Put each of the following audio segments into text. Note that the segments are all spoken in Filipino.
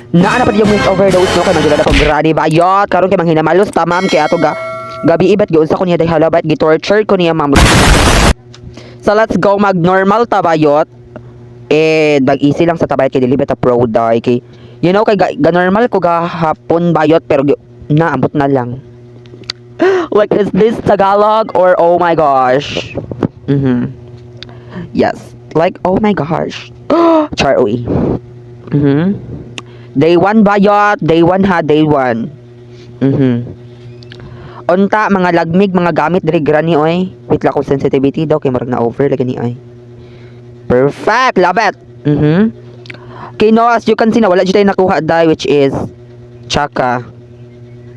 Naa na pa yung move overdose no kay mangyud ako granny bayot karon kay manghinamalus ta ma'am kay ato gabi ibat giunsa ko niya day halabat gi-torture ko niya ma'am. So let's go mag normal ta bayot. Bag easy lang sa tabayot kay dili beta pro die kay you know kay ga normal ko gahapon bayot pero naabot na lang. Like is this Tagalog or oh my gosh? Yes. Like oh my gosh. Char OE. Day 1 bayot, day 1 ha, day 1. Unta mga lagmig mga gamit diri granny oy. Wait lang ko sensitivity daw kay murag na over lagi ni ay. Perfect, love it. Okay, no, as you can see na wala jud tayo nakuha dai which is Chaka.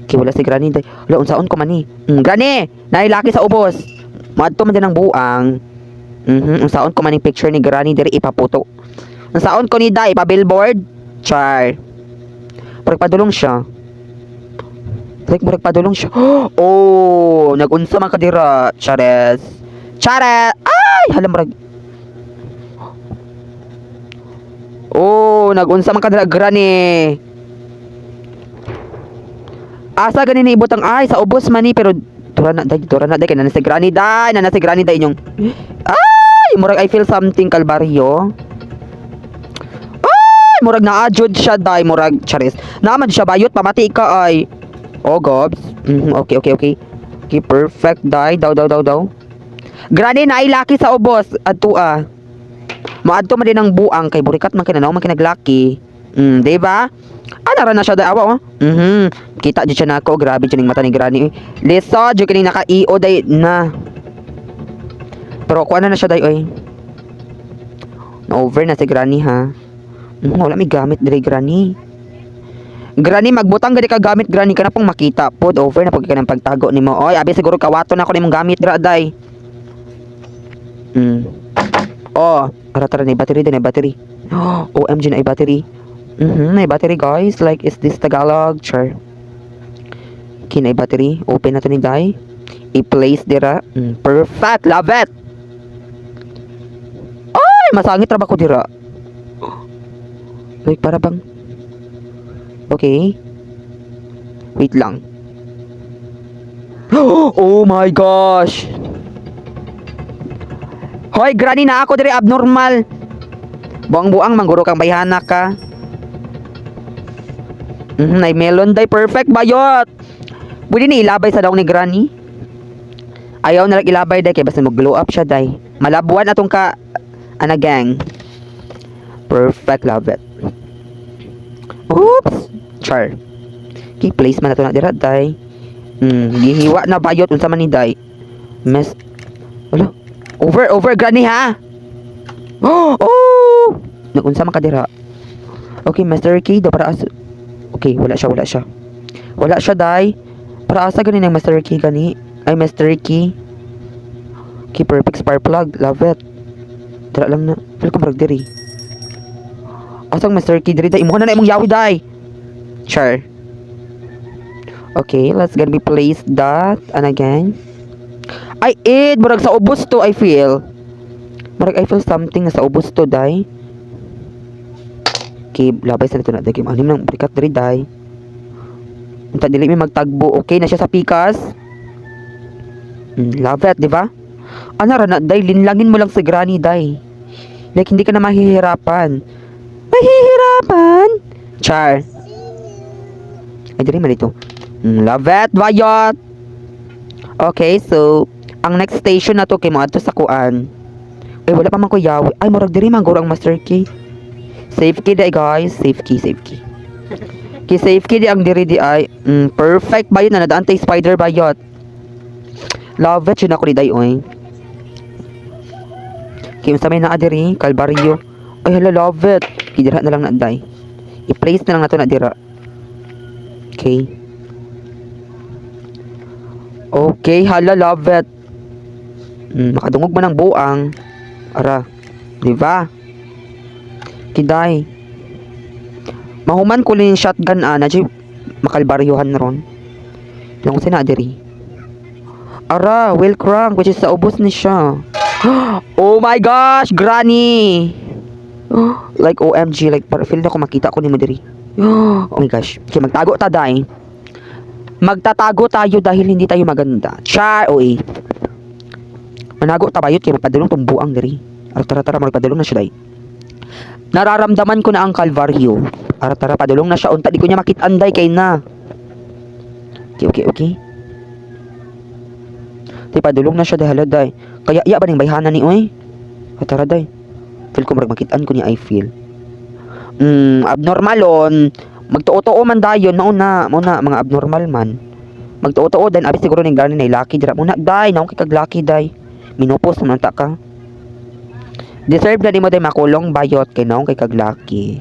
Okay, wala si granny dai. Wala unsaon ko man ni. Granny, nailaki sa ubos. Madto man din ang buang. Unsaon ko man ni picture ni granny diri ipaputo. Unsaon ko ni dai pa billboard? Char. Murag padulong siya. Murag padulong siya. Oh, nagunsa man kadira. Chares. Chares. Ay, hala murag. Oh, nagunsa man kadira granny. Asa ganin ni ibot ang ay sa ubos man ni pero tura na day kay na si granny day inyong. Ay, murag I feel something kalbaryo. Murag na-adjud siya day murag charis. Naman siya bayot pamati ka ay. Oh gobs. Okay. Okay, perfect day. Daw. Granny na laki sa ubos adto ah. Maadto man din ang buang kay burikat man kinanaw man kinaglaki. Di ba? Ana ra na siya day awa oh. Kita jud siya nako, grabe jud ning mata ni granny. Liso jud kini naka-EO day na. Pero kuha na siya day oy. Na over na si granny ha. Wala may gamit dire granny. Granny magbutang gani ka gamit granny kana pong makita pod over na pag kanang pagtago nimo. Oy, abi siguro kawato na ako nimong gamit dira day. Oh, tara na battery din, battery. OMG na battery. Na battery guys, like is this Tagalog? Sure. Okay, na battery. Open na to ni day. I-place dira. Perfect, love it. Ay, masangit ra ba ko dira? Like para bang okay. Wait lang. Oh my gosh. Hoy, granny na ako dire abnormal. Buang-buang mangguro kang bayhana ka. Nay melon day perfect bayot. Pwede ni ilabay sa daw ni granny. Ayaw na lang ilabay day kay basta mag-glow up siya day. Malabuan atong ka ana gang. Perfect, love it. Oops! Char. Okay, placement na ito na dira, day. Gihiwa na bayot. Unsa man ni day. Mes... Wala. Over, granny, ha? Oh! Nagunsa man ka dira. Okay, Mr. Key, daw para as... Okay, wala siya. Wala siya, day. Para asa ganin ang Mr. Key, gani? Ay, Mr. Key. Okay, perfect spark plug. Love it. Dira lang na. Feel ko marag diri. Asang Mr. Key diri day imo na imong yawi day. Sure. Okay, let's gonna be placed that and again. Ay murag sa ubos to I feel. Murag I feel something na sa ubos to day. Okay, labay sa dito na day. Anim nang brikat diri day. Unta dili mi magtagbo. Okay na siya sa pikas. Love it, di ba? Ana ra na day linlangin mo lang si granny day. Like hindi ka na mahihirapan. Char. Ay, dali man ito. Love it, bayot. Okay, so ang next station na to kay mo adto sa kuan. Ay, wala pa man ko yawi. Ay, murag diri man gurang master key. Safe key day, guys. Safe key. Okay, safe key di ang diri di ay. Perfect bayot na nadaan tay spider bayot. Love it, yun ako di day, oy. Okay, sa may naa diri, kalbaryo. Ay, hala, love it. Idira na lang na day. I-place na lang nato na dira. Okay. Okay, hala, love it. Makadungog man ang buang. Ara. Diba? Kiday. Mahuman ko din shotgun na di makalbaryuhan ron. Lang ko sinadiri. Ara, well crank which is sa ubos ni siya. Oh my gosh, granny. Like OMG, like para feel na ko makita ko ni mo diri. Oh my gosh. Okay, magtago ta, day. Magtatago tayo dahil hindi tayo maganda. Char, oy. Manago tabayot kay magpadulong tumbuang diri. Tara, magpadulong na siya, day. Nararamdaman ko na ang kalbaryo. Tara, padulong na siya. Unta di ko niya makitanday kay na. Okay. Di padulong na siya dahil day. Kaya iya ba ning bayhana ni oy? Tara, day. Feel ko makitaan ko niya, I feel. Abnormalon. Magtuo-tuo man dayon muna mga abnormal man. Magtuo-tuo din abi siguro ning gani na lucky dira muna day naong kay kag lucky day. Minupos man ta ka. Deserve na di mo day makulong bayot kay naong kay kag lucky.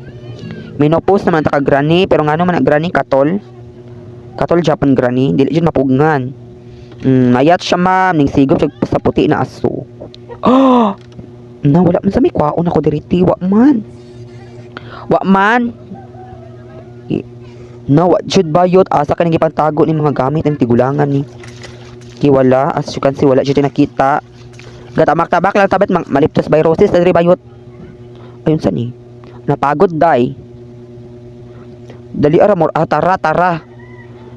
Minupos naman ta kag granny pero ngano man ang granny katol. Katol Japan granny dili jud mapugngan. Mayat siya ma'am ning sigop sa puti na aso. Oh! Na wala man sa may kwaon ako diriti wa man. No, what should bayot asa ka nang ipantago ni mga gamit ng tigulangan ni. Kiwala, as you can see, wala siya nakita. Gatamak-tabak lang tabet maliptos viruses dali bayot. Ayun sa ni. Napagod day. Dali ara mo tara.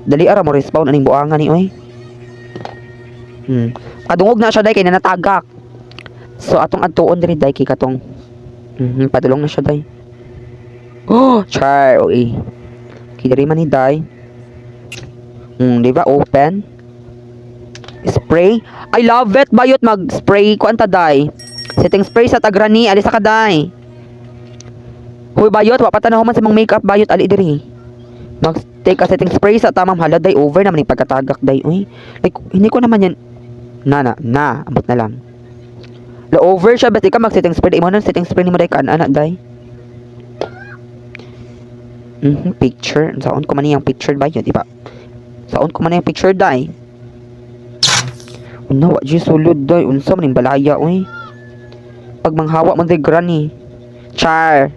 Dali ara mo respawn aning buangan ni oy. Kadungog na siya day kay nanatagak. So atong adtuon diri day kay katong. Padulong na siya day. Oh, char, okay. Kidari man ni day. Di ba open? Spray. I love it bayot mag-spray ko anta day. Setting spray sa tagrani ali sa kaday. Hoy bayot wa patanaw man sa mong makeup bayot ali diri. Mag-take a setting spray sa tamang haladay over naman ni pagkatagak day. Uy, like hindi ko naman yan. Ambot na lang. La over siya basta ikaw mag-setting spray mo nang setting spray ni mo day kan anak day. Picture. Saon ko man yung picture ba yun, di ba? Saon ko man yung picture, day. Una, wa dyan sulod, day. Unsa man yung balaya, uy. Pag manghawa man day granny. Char.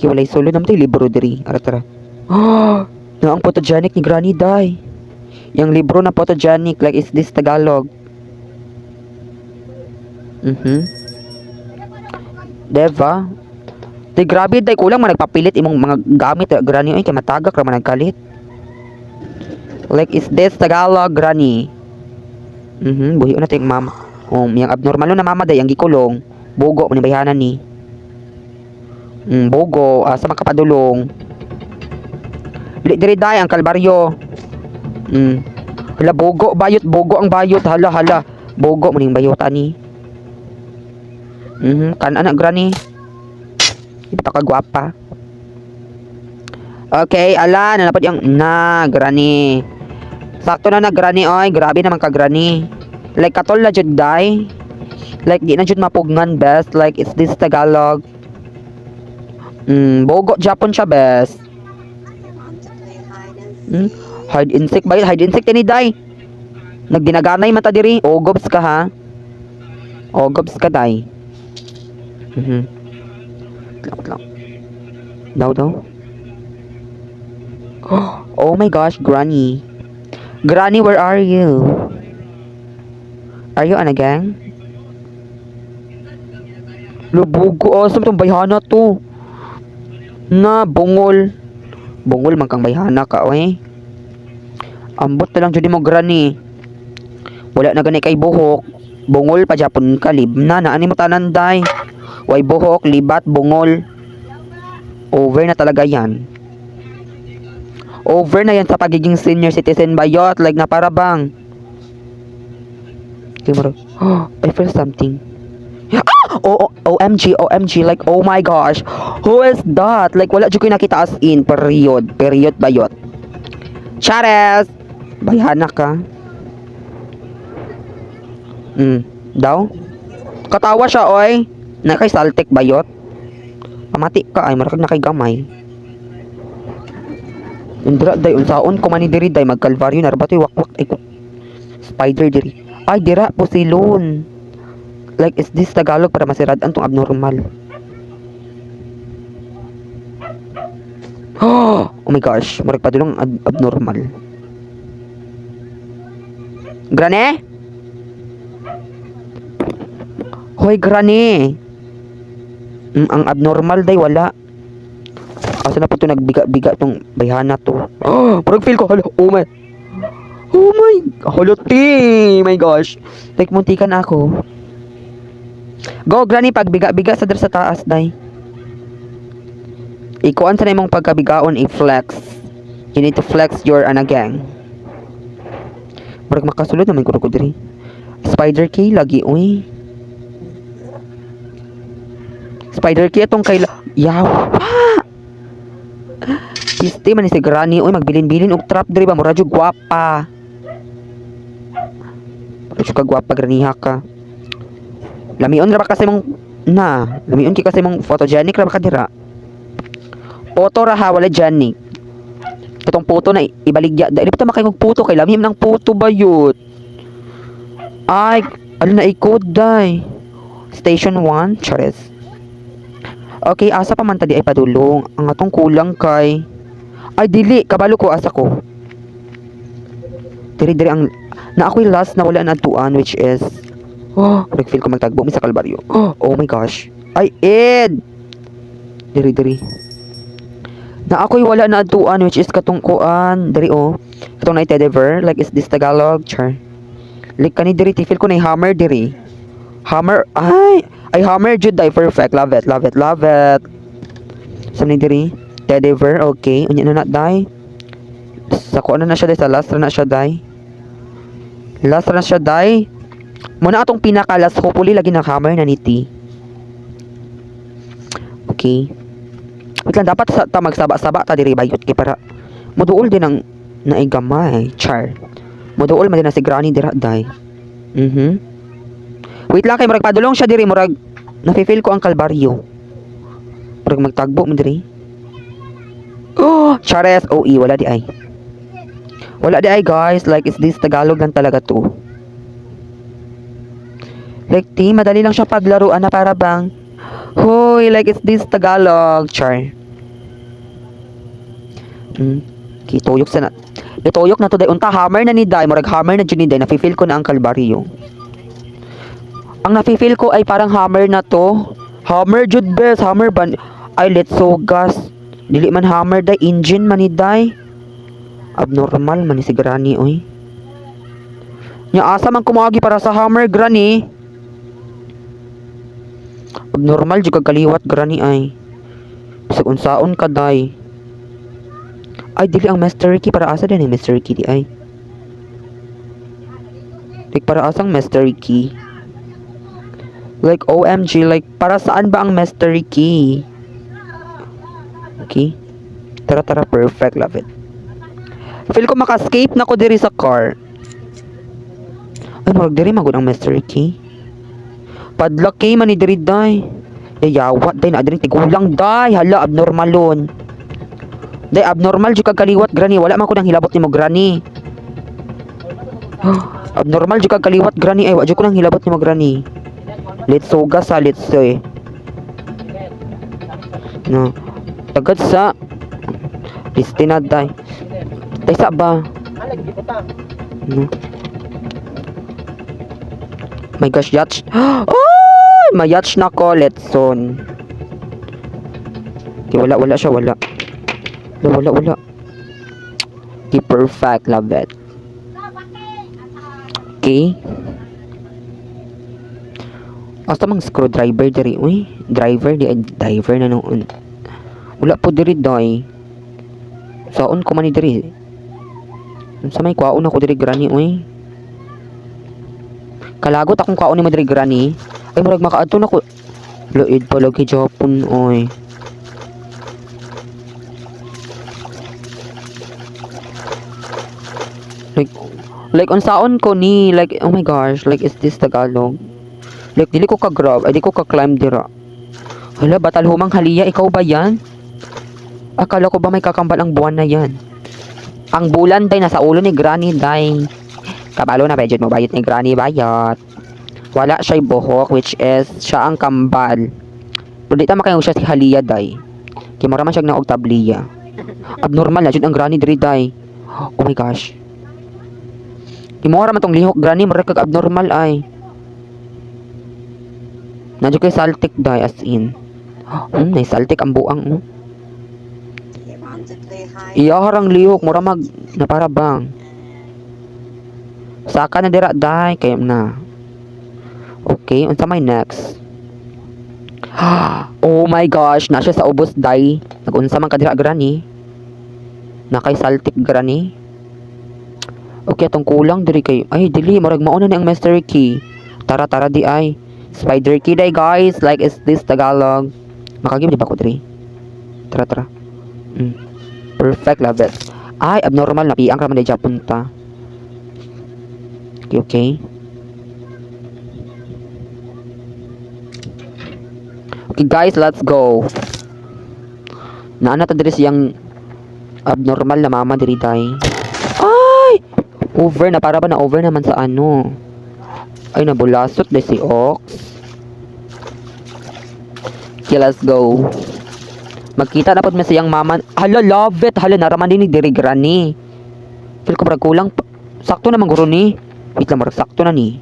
Kiwalay sulod naman tayo libro diri. Tara. Oh! Na ang photogenic ni granny, day. Yung libro na photogenic, like is this Tagalog. Diba? Day grabe day kulang man nagpapilit imong mga gamit granny oy kay matagak ra man nagkalit. Like is this Tagalog granny. Buhi na tayong mama. Yang abnormal na mama day ang gikulong. Bogo man bayhanan ni. Bogo asa makapadulong. Dili day ang kalbaryo. Hala bogo ang bayot hala. Bogo man bayota ni. Kan anak granny. Kagwapa. Okay, ala na napad yung granny. Sakto na granny oy, grabe naman ka granny. Like katol na jud day. Like di na jud mapugngan best, like it's this Tagalog. Bogo Japon siya best. Hide insect ba? Hide insect ni day. Nagdinaganay mata diri. Ogobs ka ha. Ogobs ka day. Lang. Daw. Oh my gosh, Granny. Granny, where are you? Are you on a gang? Lubugo, awesome tong bayhana to. Na, bungol. Bungol man kang bayhana ka, oy. Ambot na lang jud mo, Granny. Wala na gani kay buhok. Bungol pa Japon ka, libna na ani mo tananday. Way buhok, libat, bungol. Over na talaga yan. Over na yan sa pagiging senior citizen bayot. Like na para bang. I feel something. OMG. Like, oh my gosh. Who is that? Like, wala dyan ko nakita as in. Period bayot. Chares! Bayhana ka. Daw? Katawa siya, oy. Nakay saltek bayot. Pamati ka ay marakag na kay gamay. Indra day unsaon ko man diri day magkalbaryo na rabatoy wakwak ay spider diri. Ay dira po silon. Like is this Tagalog para masirad tong abnormal. Oh my gosh, marag padulong abnormal. Grane? Hoy, Granny. Ang abnormal day wala. Asa na po ito nagbiga-biga tong bayhana to. Parang feel ko, hala, oh my. Oh my, holote, my gosh. Like, muntikan ako. Go, granny, pagbiga-biga sa sa taas, day. Ikuan sa na imong pagkabigaon, i-flex. You need to flex your, gang. Parang makasulod naman ko diri. Spider key, lagi, uy. Spider key, itong kay, yaw, Kiste man ni si granny, uy, magbilin-bilin og trap diri ba, mura jud gwapa. Mura ka gwapa, graniha ka. Lamion ra ba kasi mong lamion ki kasi mong photogenic ra ba ka dira? Photo ra ha, wala genic. Katong photo na ibaligya, dili pa ta makayog photo kay lamim ng photo ba yun? Ay, ano na i-code day. Station 1, chares. Okay, asa pa man ta di ay padulong. Ang atong kulang kay ay dili, kabalo ko asa ko. Diri ang na ako'y last na wala na atuan which is nag-feel ko magtagbo mi sa Kalbaryo. Oh my gosh. Ay Ed. Diri. Na ako'y wala na atuan which is katong kuan, diri Katong na Tediver, like is this Tagalog, char. Like kani diri feel ko na hammer diri. Hammer. Ay hammer jud dai perfect. Love it. Sa ni diri Tediver, okay. Unya na dai. Sa kuan na siya dai, sa last na siya dai. Muna atong pinakalas, hopefully lagi na hammer na ni T. Okay. Wait lang, dapat ta magsaba-saba ta diri bayot kay para moduol din ang naigamay, char. Moduol man din na si granny dira dai. Wait lang kay murag padulong siya diri, murag nafi-feel ko ang Kalbaryo. Murag magtagbo mo diri. Chares, wala di ay. Wala di ay guys, like is this Tagalog lang talaga to. Like madali lang siya paglaruan na para bang hoy, like is this Tagalog, char. Ituyok na to day. Unta hammer na ni day, murag hammer na jud ni day, nafi-feel ko na ang Kalbaryo. Ang nafi-feel ko ay parang hammer na to. Hammer jud best, hammer ban. Ay let's so gas. Dili man hammer day, engine man ni day. Abnormal man ni si granny, oy. Nya asa man kumagi para sa hammer, granny. Abnormal jud kag kaliwat, granny ay. Bisag unsaon ka day. Ay dili ang master key, para asa din ang master key di ay. Like para asang master key. Like OMG, like para saan ba ang master key? Okay. Tara, perfect, love it. Feel ko maka-escape na ko diri sa car. Ay, marag diri magud ang master key. Padlock key man ni diri day. Yawat day na diri tigulang day. Hala, abnormalon. Day abnormal jud kag kaliwat, granny. Wala man ko nang hilabot nimo, granny. Abnormal jud kag kaliwat, granny. Ay, wa jud ko nang hilabot nimo, granny. Let's soga sa let's say. No. Tagad sa Pistina day. Day sa ba? No. My gosh, yacht. Oh, may yacht na ko, let's son. Okay, wala siya, wala. Okay, perfect, love it. Okay. Asa mang screwdriver diri, uy. Driver na noon. Wala po diri day. Saon ko man diri. Sa may kwaon ako diri, granny, uy. Kalagot akong kwaon ni diri, granny. Ay murag makaadto na ko. Loid pa lagi Japon, oy. Like unsaon ko ni, like oh my gosh, like is this Tagalog? Like dili ko ka-grab, ay di ko ka-climb dira. Hala, batal humang haliya, ikaw ba yan? Akala ko ba may kakambal ang buwan na yan? Ang bulan day nasa ulo ni granny day. Kabalo na budget mo bayot ni granny bayot. Wala siya'y buhok which is siya ang kambal. Pero di ta makayong siya si haliya day. Kimura man siya na og tabliya. Abnormal na jud ang granny diri day. Oh my gosh. Kimura man tong lihok granny, mura kag abnormal ay. Nadyo kay saltik day as in. May saltik ang buang. hide. Iyaharang lihok mura mag na para bang. Saka na dira day kay na. Okay, unsa may next? Oh my gosh, na siya sa ubos day. Nag-unsa man ka dira granny? Nakay saltik granny. Okay, atong kulang diri kay ay dili murag mauna ni ang mystery key. Tara tara di ay. Spider key day guys, like is this Tagalog. Makagib di ba ko diri? Tara tara. Perfect, love it. Ay, abnormal na piang raman di punta. Okay, okay. Okay guys, let's go. Naana ta diri siyang abnormal na mama diri day. Ay! Over na para ba na over naman sa ano? Ay nabulasot de si Ox. Okay, let's go. Magkita na pod man siyang mama. Hala, love it. Hala, naraman din ni diri granny. Feel ko brag kulang. Sakto naman guro ni. Wait lang, marag sakto na ni.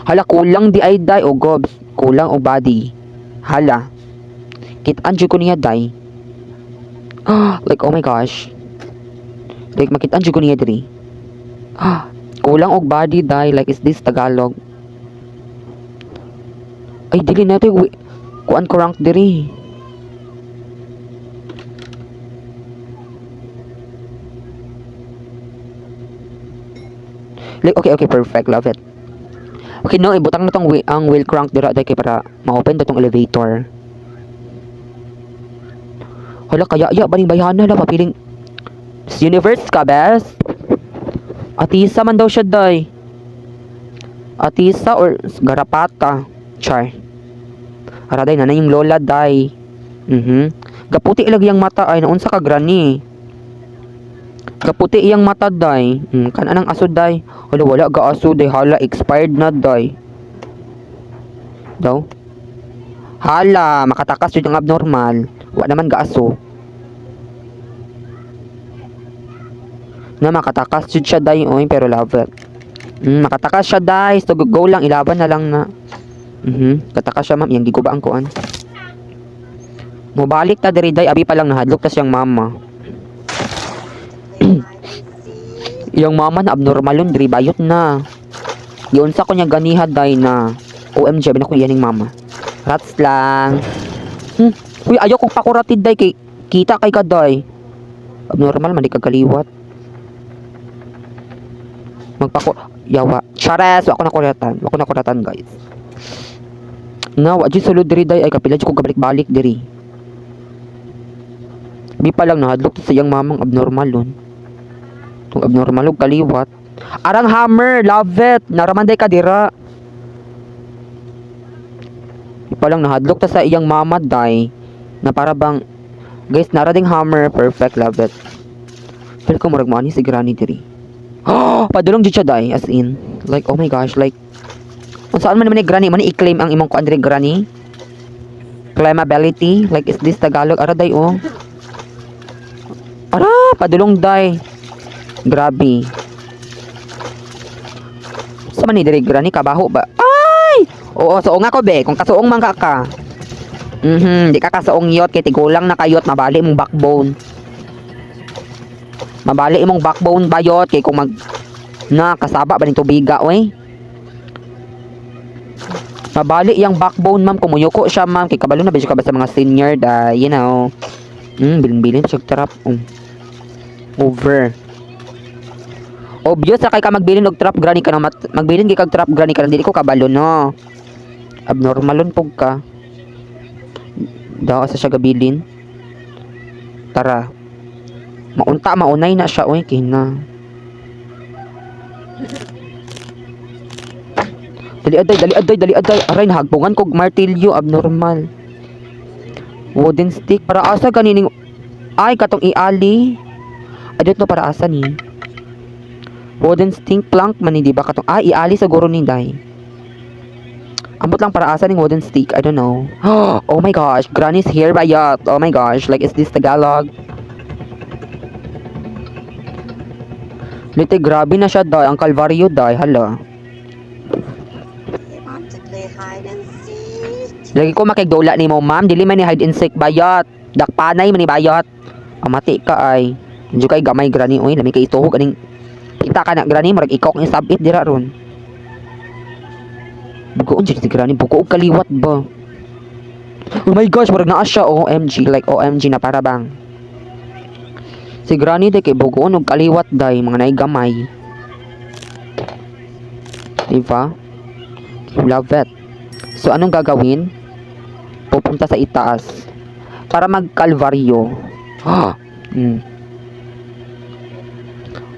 Hala, kulang di ay day o gobs. Kulang o body. Hala. Kitaan dyan ko niya day. Like, oh my gosh. Like, makitaan dyan ko niya diri. Kulang og body day. Like, is this Tagalog? Ay, dili na ito. Kuan ko rank diri. Like, okay, okay, perfect. Love it. Okay, no, ibutang na tong ang wheel crank dira day kay para ma-open to tong elevator. Hala, kaya ya baning bayhana la papiling Miss Universe ka, bes? Atisa man daw siya day. Atisa or garapata. Char. Ara day na yung lola day. Gaputi ilag yang mata ay naunsa ka granny. Kaputi iyang mata day. Kanang aso day. Wala wala ga aso day, hala expired na day. Daw. Hala, makatakas jud ang abnormal. Wa naman ga aso. Na makatakas jud siya day oy, pero love it. Makatakas siya day. So go lang, ilaban na lang na. Katakas siya ma'am, yang giguba ang kuan. Mobalik ta diri day, abi pa lang nahadlok ta siyang mama. Yung mama na abnormal yun, diri bayot na. Yun sa ko niya ganiha day na. OMG, bin ako yaning mama. Rats lang. Uy, ayaw kong pakuratid day kay kita kay kaday. Abnormal man di kagaliwat. Yawa. Chares, wako na kuratan. Wako na kuratan guys. Nga, wajud sulod diri day ay kapila jud ko gabalik-balik diri. Di pa lang nahadlok sa iyang mamang abnormal yun. Itong abnormal og kaliwat. Arang hammer, love it. Naraman day ka dira. Di pa lang nahadlok ta sa iyang mama day. Na para bang guys, nara ding hammer, perfect, love it. Feel ko murag mo ani si granny diri. Padulong jud siya day as in. Like, oh my gosh, like saan man naman ni granny man i-claim ang imong kuan diri granny? Claimability, like is this Tagalog? Ara day oh. Ara, padulong day. Grabe. Sa man ni diri granny kabaho ba? Ay! Oo, suong ako be. Kung kasuong man ka. Di ka kasuong yot kay tigulang na kayot mabali mong backbone. Mabali imong backbone bayot kay kung mag na kasaba ba ning tubiga oy. Mabali yang backbone ma'am kung muyuko siya ma'am kay kabalo na ba siya ka ba sa mga senior da you know. Bilin-bilin siya trap. Over. Obvious sa kay ka magbilin og trap granny ka na magbilin kay kag trap granny ka dili ko kabalo no. Abnormalon pug ka. Daw sa siya gabilin. Tara. Maunay na siya oy kina. Dali aday. Aray nahagpungan kog martilyo abnormal. Wooden stick para asa kanining ay katong iali. Adot no para asa ni. Wooden stick plank man di ba katong iali sa guro ni day. Ambot lang para asa ning wooden stick, I don't know. Oh my gosh, granny's hair bayat. Oh my gosh, like is this Tagalog? Lite grabe na siya day, ang kalbaryo day, hala. Want to play hide and seek? Lagi ko makigdola ni mo, ma'am. Dili man ni hide and seek bayot. Dakpanay man ni bayot. Pamati ka ay. Medyo kay gamay granny oy, lami kay ituhog aning kita ka na granny murag ikaw ang sabit dira ron. Bugoon jud si granny, bugo og kaliwat ba. Oh my gosh, murag naa siya OMG, like OMG na para bang. Si granny day kay bugoon og kaliwat day, mga nay gamay. Diba? Love it. So anong gagawin? Pupunta sa itaas para magkalbaryo.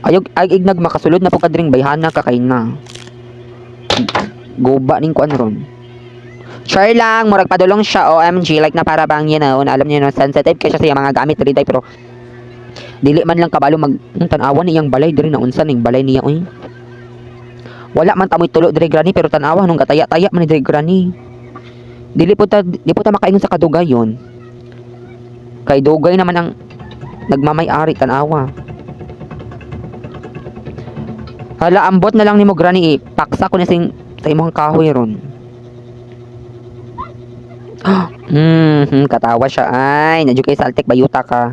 Ayog nag makasulod na po kadring bayhana ka kay na. Guba ning kuan ron. Sure lang, murag padulong siya OMG like na para bang you know, alam niyo no, sensitive kay siya sa mga gamit diri day pero dili man lang kabalo mag tan-awan niyang balay diri na unsa ning balay niya oy. Wala man tamoy tulo diri granny pero tan-awa nung kataya-taya man diri granny. Di po ta makaingon sa kadugayon. Kay dugay naman ang nagmamay-ari tan-awa. Hala, ambot na lang nimo granny paksa ko na sa imong kahoy ron. Katawa siya ay, nadyo kay saltik bayuta ka.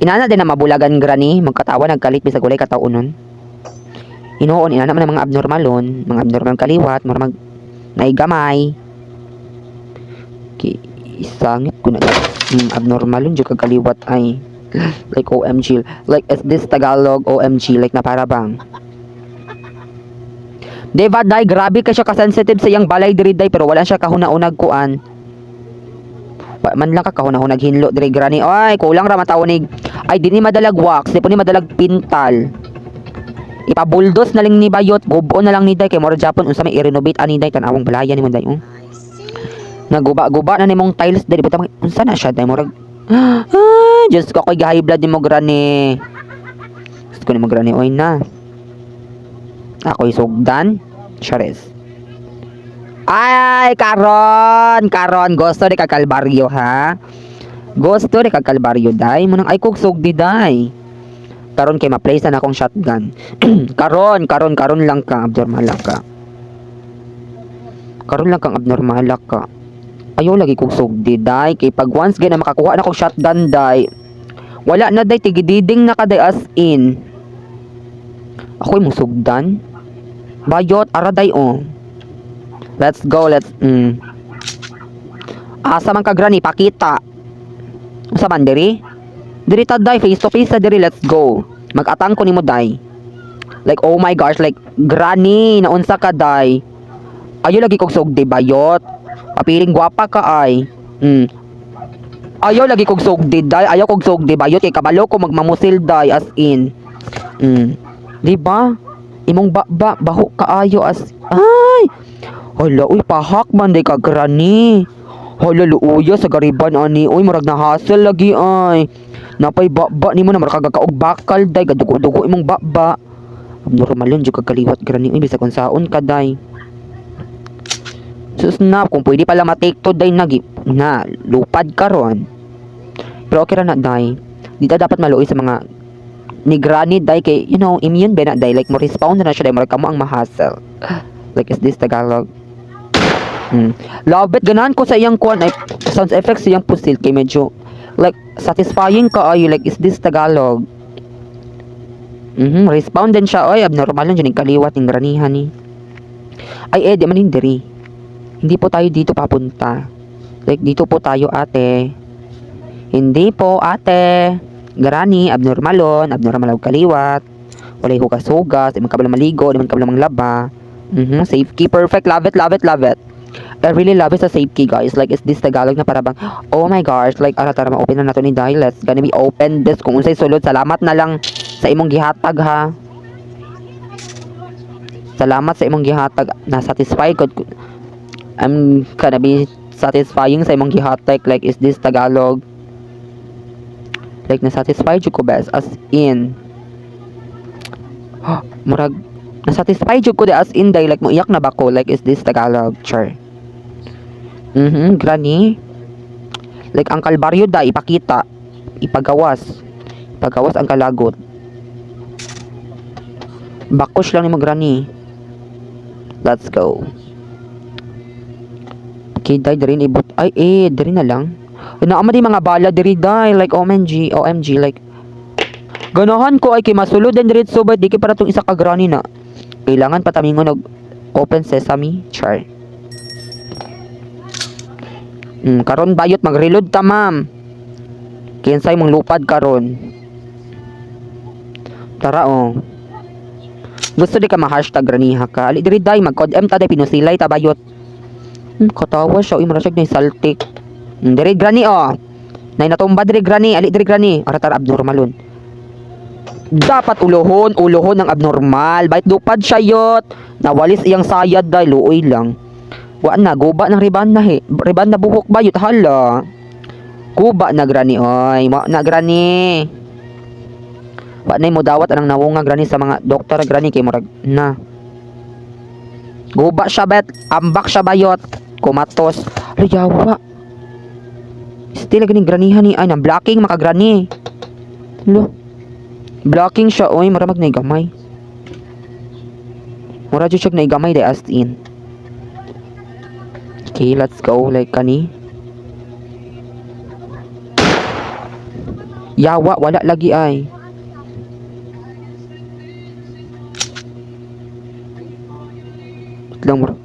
Inana din na mabulagan granny, magkatawa nagkalit bisag ulay kataunon. Hinuon inana man ang mga abnormalon, mga abnormal kaliwat, mag naigamay. Isangit ko na abnormalon jud kag kaliwat ay. Like OMG, like is this Tagalog OMG like na para bang. Diba day, grabe ka siya ka-sensitive sa iyang balay diri day pero wala siya kahuna-unag kuan. Man lang ka kahuna-unag hinlo diri granny. Ay, kulang ra matawonig. Ay dinhi madalag wax, di po ni madalag pintal. Ipabuldos na lang ni bayot, gubo na lang ni day kay mura Japon unsa may i-renovate ani day tan-awang balaya ni mo day. Naguba-guba na nimong tiles diri buta unsa na siya day murag. Just ko ko'y high blood ni mo granny. Just ko ni mo granny oy na. Ako'y sugdan. Chares. Ay, karon gusto ni kakalbaryo ha. Gusto ni kakalbaryo day mo nang ay kog sugdi day. Karon kay ma-place na akong shotgun. karon lang ka abnormal ka. Karon lang kang abnormal ka. Ayaw lagi kong sugdi day kay pag once gina makakuha na kong shotgun day wala na day tigididing na ka day as in ako'y musugdan bayot ara day let's go asa man ka granny pakita asa man diri ta day face to face sa diri let's go mag-atang ko nimo day like oh my gosh like granny naunsa ka day ayaw lagi kong sugdi bayot papiling gwapa ka ay. Ayaw lagi kog sugdi day, ayaw kog sugdi bayot kay kabalo ko magmamusil day as in. Di ba? Imong baho kaayo as ay. Hala uy pahak man day ka granny. Hala luuya sa gariban ani uy murag na hassle lagi ay. Napay baba nimo na murag kagaog bakal day gadugo-dugo imong baba. Normal yun jud kagaliwat granny uy bisag unsaon ka day. Snap, kung pwede pala ma-take to day na lupad karon. Pero okay ra na day. Dito dapat maluoy sa mga ni granny day kay you know immune ba na day like mo respawn na siya day murag kamo ang ma-hassle. Like is this Tagalog? Love it ganahan ko sa iyang kuan ay sound effects sa iyang pusil kay medyo like satisfying ka ay like is this Tagalog? Respawn din siya oy abnormal lang jud kaliwat ning granihan ni. Ay di man hindiri. Hindi po tayo dito papunta. Like, dito po tayo, ate. Hindi po, ate. Granny, abnormal kaliwat. Walay hugas-hugas. Di man kabala maligo. Di man kabala manglaba. Safe key. Perfect. Love it. I really love it sa safe key, guys. Like, is this Tagalog na para bang, oh my gosh. Like, tara, ma-open na nato ni Dai. Let's gonna be open this. Kung unsay sulod, salamat na lang sa imong gihatag, ha. Salamat sa imong gihatag. Na-satisfy ko. I'm gonna be satisfying sa imong gihatag like is this Tagalog like na-satisfy jud ko best as in murag na-satisfy jud ko de as in day like mo iyak na ba ko like is this Tagalog sure granny like ang kalbaryo da ipakita ipagawas ang kalagot bakos lang ni mo granny let's go. Okay, day, dari ibot. Ay, dari na lang. Naama di mga bala diri day, like OMG, like ganahan ko ay kay masulod and diretso ba di kay para tong isa ka granny na. Kailangan patamingon og open sesame, char. Karon bayot mag-reload ta, ma'am. Kinsay mong lupad karon. Tara oh. Gusto di ka ma-hashtag graniha ka. Ali diri day mag-code M ta day pinusilay ta bayot. Katawa siya, mura siya na saltik. Diri granny oh. Nay natumba diri granny, ali diri granny. Ara abnormalon. Dapat ulohon ng abnormal. Bait lupad siya yot. Nawalis iyang sayad day, luoy lang. Wa na guba ng riban na he. Riban na buhok bayot hala. Guba na granny oy, wa na granny. Wa nay mo dawat anang nawunga granny sa mga doktor granny kay murag na. Guba siya bet, ambak siya bayot. Kumatos. Layawa. Still ganing granihan ni ay na blocking maka granny. Lo. Blocking siya oy, mura mag naigamay. Mura jud siya naigamay day as in. Okay, let's go like kani. Yawa, wala lagi ay. Lang bro.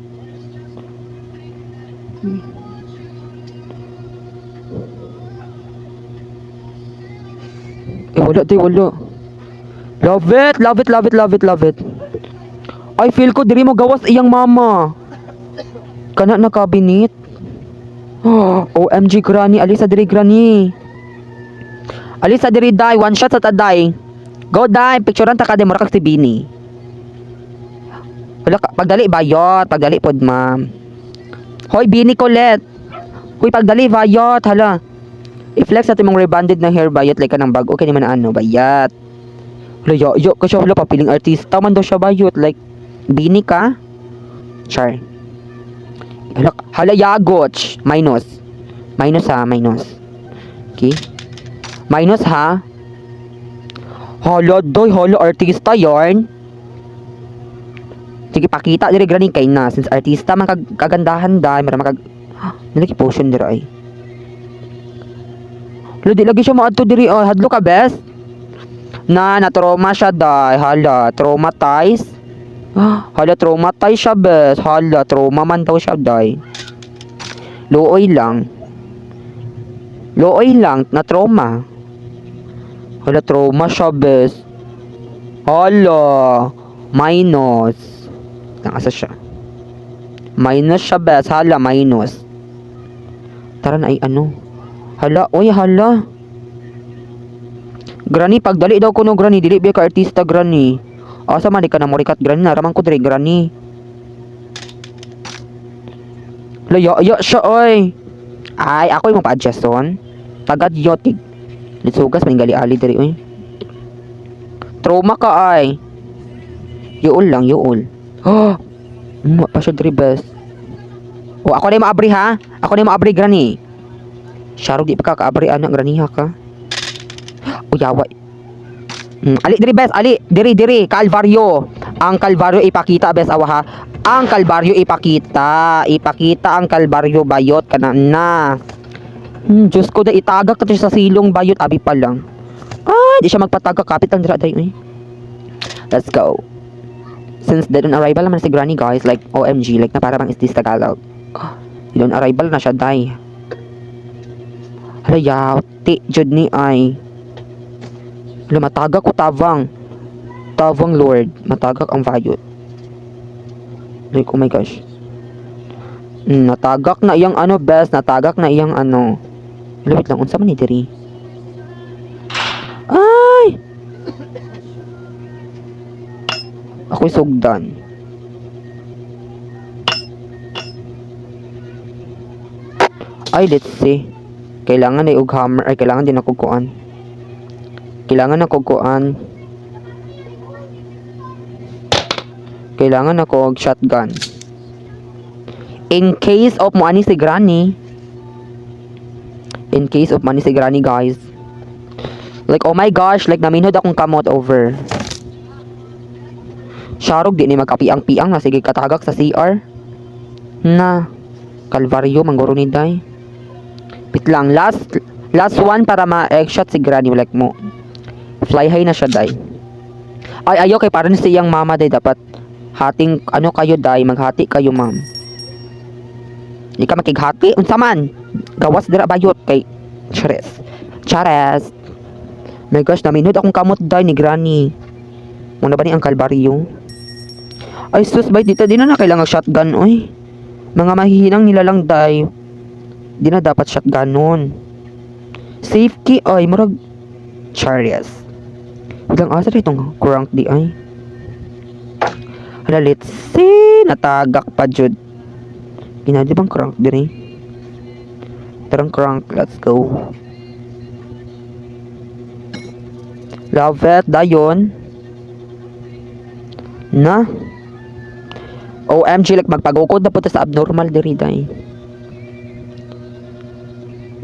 Wala tayo, wala. Love it. I feel ko diri mo gawas iyang mama. Kana na cabinet. OMG granny, alisa diri granny. Alisa diri day, one shot sa taday. Go day, picturean ta ka de mura kag si Bini. Wala ka, pagdali bayot, pagdali pod ma'am. Hoy Bini Colette. Hoy pagdali bayot, hala. I-flex natin mong rebonded na hair bayot like ka ng bag. Okay naman na ano, bayat. Hala, yo, kasi wala papiling artista man daw siya bayot. Like, Bini ka? Char. Hala, yagoch. Minus ha, minus. Okay. Minus ha. Hala, doy, hala, artista yarn. Sige, pakita diri granny kay na. Since artista man kagandahan da, mara makag... Nalaki potion diri ay. Hala, di lagi siya maadto diri ay. Hadlo ka, best? Na-trauma siya da. Hala, traumatized. Hala, traumatized siya, best. Hala, trauma man daw siya, day. Looy lang, na-trauma. Hala, trauma siya, best. Hala, minus. Nangasa siya. Minus siya, best. Hala, minus. Tara na ay ano. Hala, oy, hala. Granny, pagdali daw ko no, granny. Dili biya ka artista, granny. Asa man, di ka na morikat, granny. Naraman ko diri, granny. Laya siya, oy. Ay, ako yung pa-adjust on. Tagad yotig. Litsugas, maningali ali diri, oy. Trauma ka, ay. Yuol lang, yuol. Pa siya diri, best. O, ako na yung maabri, ha? Ako na yung maabri, granny. Sharog, di pa ka kaabri, anak, granny, ha ka? O, yawa. Ali, diri, best. Ali, diri. Kalbaryo. Ang kalbaryo ipakita, best, awa, ha? Ang kalbaryo ipakita. Ipakita ang kalbaryo, bayot ka na. Diyos ko, da itagak ka sa silong, bayot, abi pa lang. Ay, di siya magpatagak, kapit ang dira, day, eh. Let's go. Since dead on arrival naman si granny, guys, like, OMG, like, na para bang is this Tagalog. Dead on arrival na siya, day. Hala, yauti, jud ni ay. Hala, matagak ko tavang. Tavang, Lord. Matagak ang bayot. Like, oh my gosh. Natagak na iyang ano, best. Natagak na iyang ano. Wait lang, unsa man ni diri? Ay! Ako'y sugdan. Ay, let's see. Kailangan ay og hammer. Ay, kailangan din ako kuan. Kailangan ako og shotgun. In case of money si granny. Guys. Like, oh my gosh, like, naminod akong kamot over. Sharog, di ni magkapiang-piang na. Sige, katagak sa CR. Na. Kalbaryo, mangguro ni day. Wait lang, last one para ma-egg shot si Granny like mo. Fly high na siya, day. Ay, ayo kay parang siyang mama, day. Dapat hating, ano kayo, day. Maghati kayo, ma'am. Di ka makighati. Unsa man. Gawas dira bayot kay Chares. My gosh, naminod akong kamot, day, ni Granny. Muna ba ni ang kalbaryo? Ay, sus, bay, dito, di na kailangan shotgun, oy. Mga mahihinang nilalang, day. Di na dapat shotgun nun. Safe key, ay, murag Chares. Ilang asa itong crank di ay. Hala, let's see. Natagak pa, Jud. Ina, di bang crank din eh? Tarang crank, let's go. Love it, dayon. Na? OMG, like magpagukod na punta sa abnormal diri, day.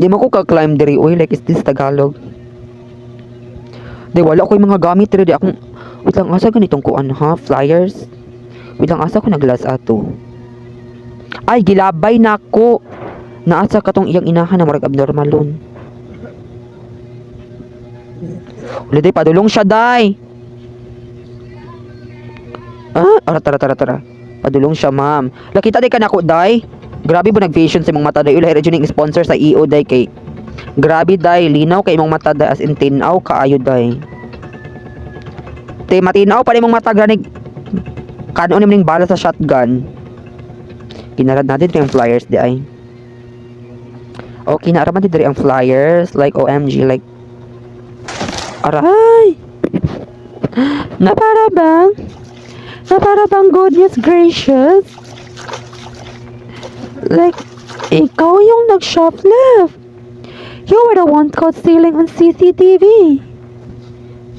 Di mo ko ka-climb diri, uy, like is this Tagalog? Di, wala ko yung mga gamit diri, di akong, wait lang, asa ganitong kuan ha, flyers? Wait lang, asa ko naglas ato? Ay, gilabay na ko. Naasa ka tong iyang inahan na marag abnormal lon. Wala, day, padulong siya, day. Tara. Padulong siya, ma'am. Lakita day ka na ko, day. Grabe mo nag-vision sa imong mata, day. Ulay rin yung sponsor sa EO, day, kay grabe, day. Linaw kay imong mata, day. As in, tinaw kaayo, day. Te, matinaw pa rin imong mata, granig. Kanon ning bala sa shotgun. Kinarad natin yung flyers, day, ay. Okay, naaraman din ang flyers. Like, OMG, like. Aray! Na para bang goodness gracious. Like, ikaw yung nag-shoplift. You were the one caught stealing on CCTV.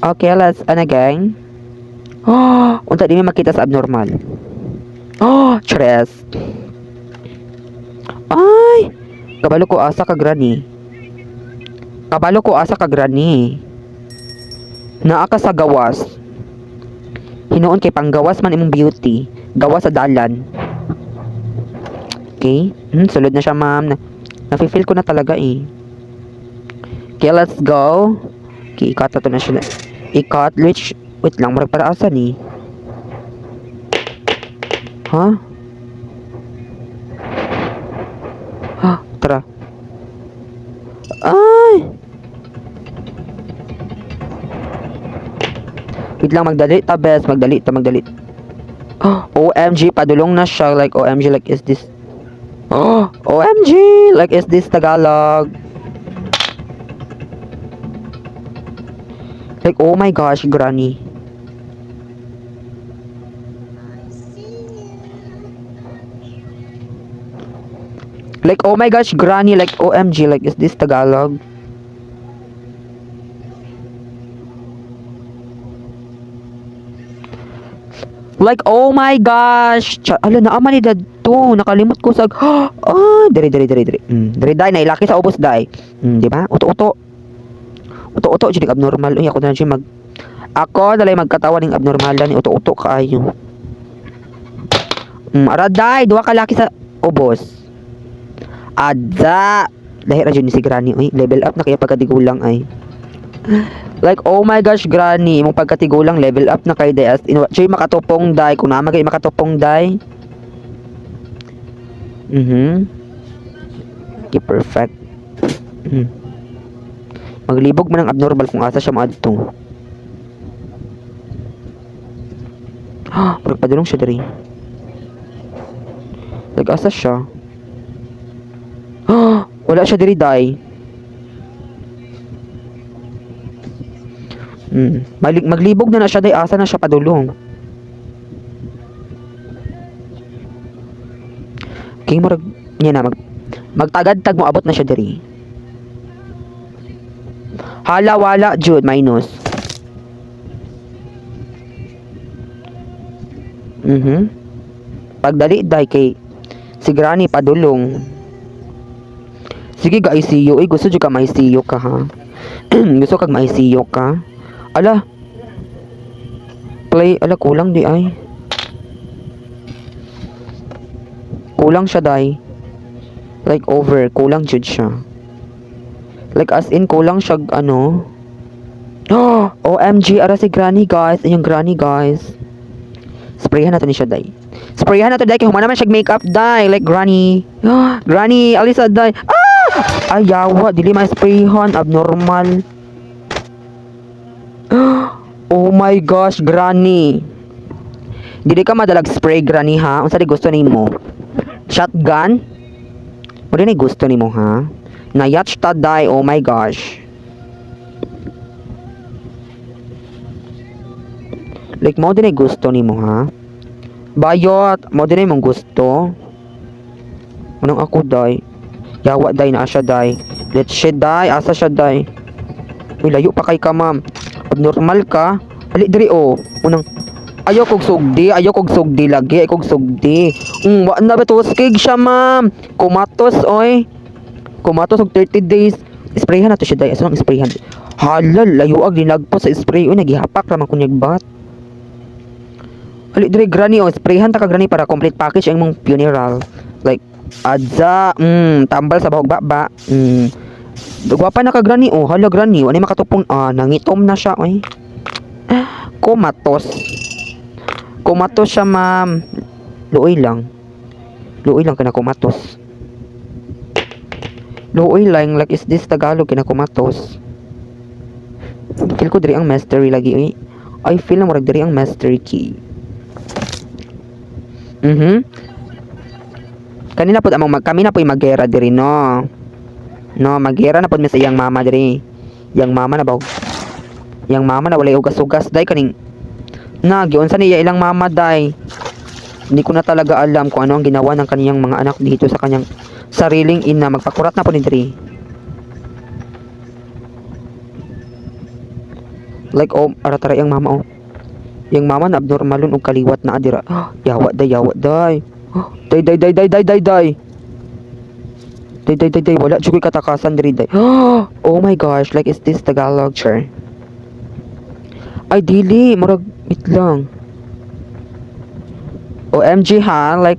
Okay, let's, gang? Unta din makita sa abnormal. Stress. Ay! Kabalo ko asa ka, Granny. Naa ka sa gawas. Hinoon kay panggawas man imong beauty. Gawas sa dalan. Okay? Sulod na siya, ma'am. Nafe-feel ko na talaga eh. Okay, let's go. Okay, ikat na to na siya. Ikat, which, wait lang, marag para asan eh. Tara. Ay! Wait lang, magdali ta, best. Magdali. OMG, padulong na siya. Like, OMG, like, is this... OMG, like, is this Tagalog? Like, oh my gosh, Granny. Like, oh my gosh, Granny. Like, OMG, like, is this Tagalog? Like, oh my gosh. Ala, naaman ni dadto. Nakalimot ko sa... Diri. Diri, day. Nailaki sa ubos, day. Di ba? Uto. Jadi abnormal. Uy, ako na siya Ako, dalay magkatawa ng abnormal ni uto kaayo. Ara, day. Duwa ka laki sa ubos. Adza. Dahil radyo ni si Granny. Uy, level up na kaya pagkatigulang ay. Like, oh my gosh, Granny, imong pagkatigulang level up na kay Day. Choy makatupong, day. Kung naman kayo makatupong, day. Okay, perfect. Maglibog man ang abnormal kung asa siya maadto. Magpadulong siya dari. Like, asa siya? Wala siya dari, day. Maglibog na siya, day. Asa na siya padulong. Okay, niya na magtagad-tag mo abot na siya diri. Hala, wala, Jude, minus. Pagdali, day, kay si Granny padulong. Sige, ga ICU. Gusto juga may ICU ka, ha? Gusto kag may ICU ka? Ala. Ala, kulang di ay. Kulang siya, day. Like, over. Kulang jud siya. Like as in kulang siya ano. OMG, ara si Granny guys. Ayun Granny guys. Sprayhan nato ni siya day. Sprayhan nato day kay humana man siya makeup day like Granny. Granny, alisa day. Ay yawa, dili ma sprayhan abnormal. Oh my gosh, Granny. Dili ka madalag spray Granny ha. Unsa di gusto nimo? Shotgun? O di na gusto nimo ha? Nayatch ta day, oh my gosh. Like mo din ay gusto nimo ha? Bayot, mo din ay mong gusto. Anong ako day? Yawa day na siya day. Let's shit day, asa siya day. Uy, layo pa kay ka ma'am. Abnormal ka. Ali diri oh. Unang ayaw kog sugdi lagi, ay kog sugdi. Wa na ba to skig siya ma'am. Kumatos oy. Kumatos og 30 days. Sprayhan nato siya day. Asa nang sprayhan? Halal, layo ag dinagpo sa spray. Uy, nagihapak ra man kunyag bat. Ali dire Granny oh, sprayhan ta ka Granny para complete package ang mong funeral. Like adza, tambal sa bahog baba. Gwapa na ka Granny oh, hala Granny, wala makatupon nangitom na siya oy. Kumatos. Kumatos siya ma'am. Luoy lang. Luoy lang kana kumatos. Luoy lang like is this Tagalog kana kumatos. Feel ko diri ang mastery lagi oy. I feel na murag diri ang mastery key. Kanina po kami na po magera diri no. No, magera na po mi sa iyang mama diri. Yang mama na ba? Yang mama na walay ugas-ugas day kaning giunsa niya ilang mama day. Hindi ko na talaga alam kung ano ang ginawa ng kaniyang mga anak dito sa kanyang sariling ina. Magpakurat na po ni diri. Like ara tara yang mama oh. Yang mama na abnormalon og kaliwat na adira. Yawa day. Day. Wala jud ko'y katakasan diri day. Oh my gosh, like is this Tagalog sure? Ay dili, murag wait lang. OMG ha, like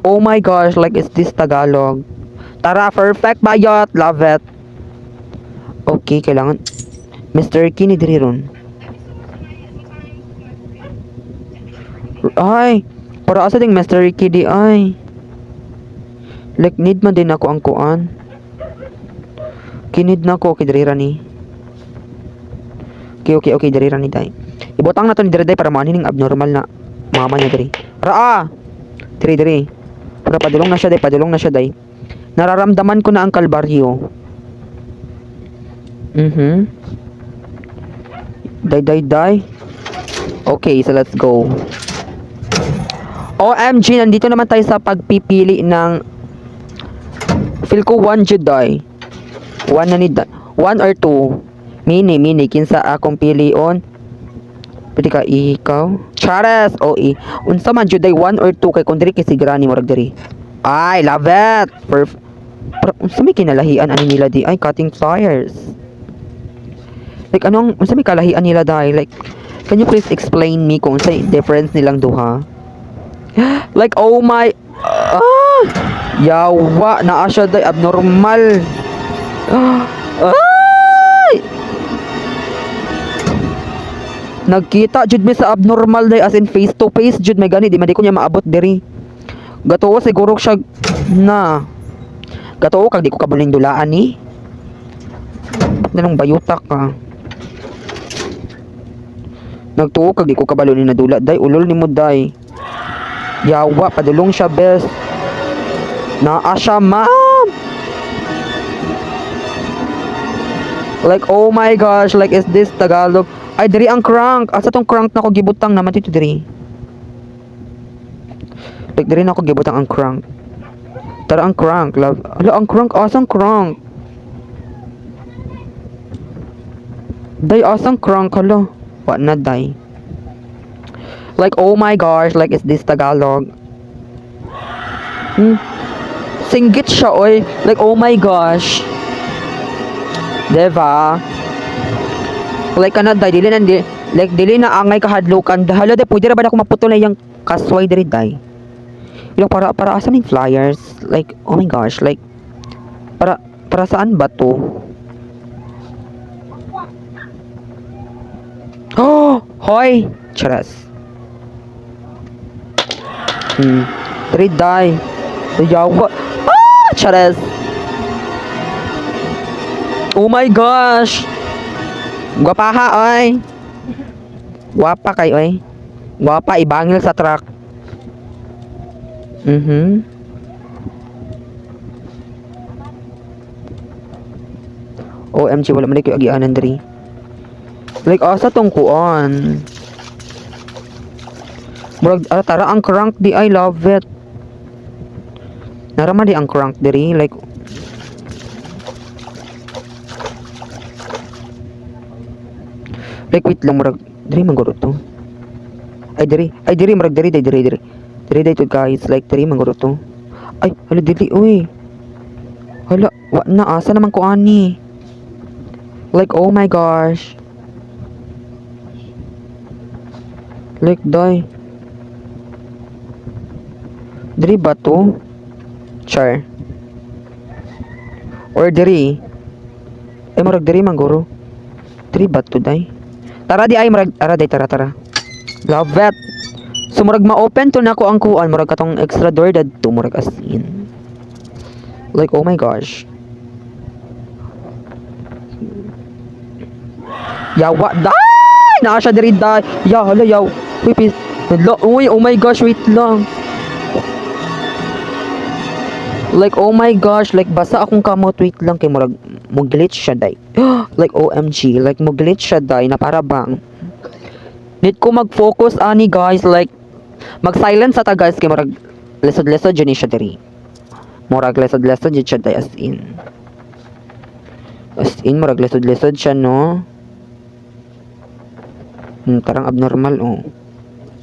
oh my gosh, like is this Tagalog? Tara, perfect bayot, love it. Okay, kailangan Mr. Kini diri ron. Ay, para asa ding Mr. Key di ay. Like need man din ako ang kuan. Kinid na ko kay diri ra ni. Okay, diri ra ni day. Ibutang na to ni diri day para maanining abnormal na mama niya diri. Raa. Diri. Para padulong na siya day. Nararamdaman ko na ang kalbaryo. Day. Okay, so let's go. OMG, nandito naman tayo sa pagpipili ng feel ko 1 Juday. 1 na ni 1 or 2. Mini kinsa akong pilion. Pwede ka ikaw. Chares unsa man Juday 1 or 2 kay kundiri kay si Granny murag diri. I love it. Unsa may kinalahian ani nila di ay cutting pliers. Like unsa may kalahian nila dai like can you please explain me kung unsa difference nilang duha? Like oh my yawa naa siya day abnormal. Ay! Nagkita jud mi sa abnormal day as in face to face jud may gani di man di ko niya maabot diri. Gatuo siguro siya na. Gatuo kag di ko kabuling dulaan ni. Nanong bayutak ka. Nagtuo kag di ko kabalo ni nadula day ulol nimo day. Yawa padulong siya best. Naa siya ma'am. Like oh my gosh, like is this Tagalog? Ay diri ang crank. Asa tong crank na ko gibutang naman dito diri. Like diri na ko gibutang ang crank. Tara ang crank, love. Ala ang crank, asang crank. Day asang crank hala. Wa na day. Like oh my gosh, like is this Tagalog? Singgit siya oy. Like oh my gosh. Diba? Like kana day dili na angay kahadlukan. Hala day pwede ra ba ako maputol na yang kasway diri day. Yung para asan yung flyers? Like, oh my gosh, like, para saan ba to? Oh! Hoy! Charas. Three die. Yawa. Ah! Charas. Oh my gosh! Gwapaha, oy! Gwapa kay, oy. Gwapa, ibangil sa truck. OMG, wala man kayo agianan diri. Like, asa tong kuan? Murag, tara, ang crank di, I love it. Narama di ang crank diri, like, wait lang, murag, diri mangguro to. Ay, diri, murag, diri. Diri, to guys, like, diri mangguro to. Ay, hala, dili, uy. Hala, na, asa naman ko ani? Like, oh my gosh. Like, die. Diri ba to? Char. Or diri. Ay, murag, diri mangguro. Diri ba to, die? Tara di ay, murag, tara. Love it. So, murag ma-open to na ko ang kuan. Murag katong extra door dad to. Murag as in. Like, oh my gosh. Yawa, die! Naa siya diri, die. Hala, yaw. Uy, oh my gosh, wait lang. Like, oh my gosh, like, basa akong kamot, wait lang, kay murag, mo-glitch siya, day. Like, OMG, like, mo-glitch siya, day, na para bang. Need ko mag-focus, ani, guys, like, mag-silence sa ta, guys, kay murag, lesod-lesod dyan siya, diri. Murag, lesod-lesod dyan siya, day, as in. As in, murag, lesod-lesod siya, no? Tarang abnormal, oh.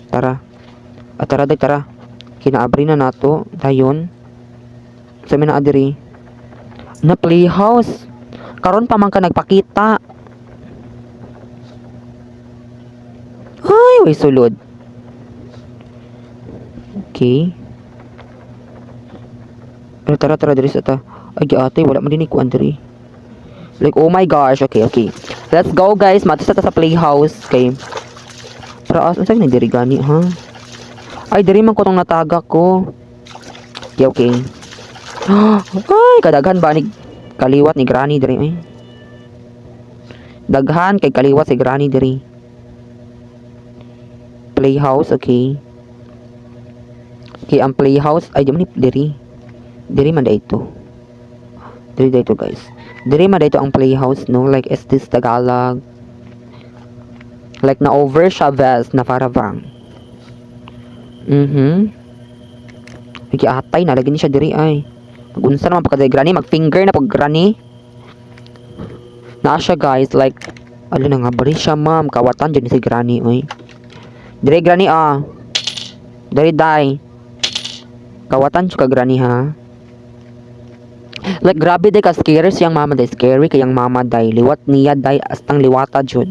Tara. Tara, day, tara. Kinaabri na nato, dayon. Sa mina adiri na playhouse karon pa man ka nagpakita. Ay, way sulod. Okay. Tara diri sa ta. Ay ate, wala man din ko andiri. Like, oh my gosh. Okay. Let's go, guys. Matisa ta sa playhouse. Okay. Para asa na diri gani, ha? Ay, diri man ko tong nataga ko. Okay. Ay, kadaghan ba ni kaliwat ni Granny diri, ay. Daghan kay kaliwat si Granny diri. Playhouse, okay. Okay, ang playhouse ay di man diri. Diri man dito. Diri dito, guys. Diri man dito ang playhouse, no? Like, is this Tagalog? Like, na over Chavez na para bang. Okay, atay na lagi ni siya diri, ay. Mag-unsa naman pagka Granny, mag-finger na pag Granny. Naa siya, guys, like, ala na nga, bari siya, ma'am. Kawatan dyan si Granny, oy. Dire, Granny, ah. Dire, die. Kawatan siya ka, Granny, ha. Like, grabe, day, ka-scary siyang mama, day. Scary kayang mama, day. Liwat niya, day. Astang liwata, jud.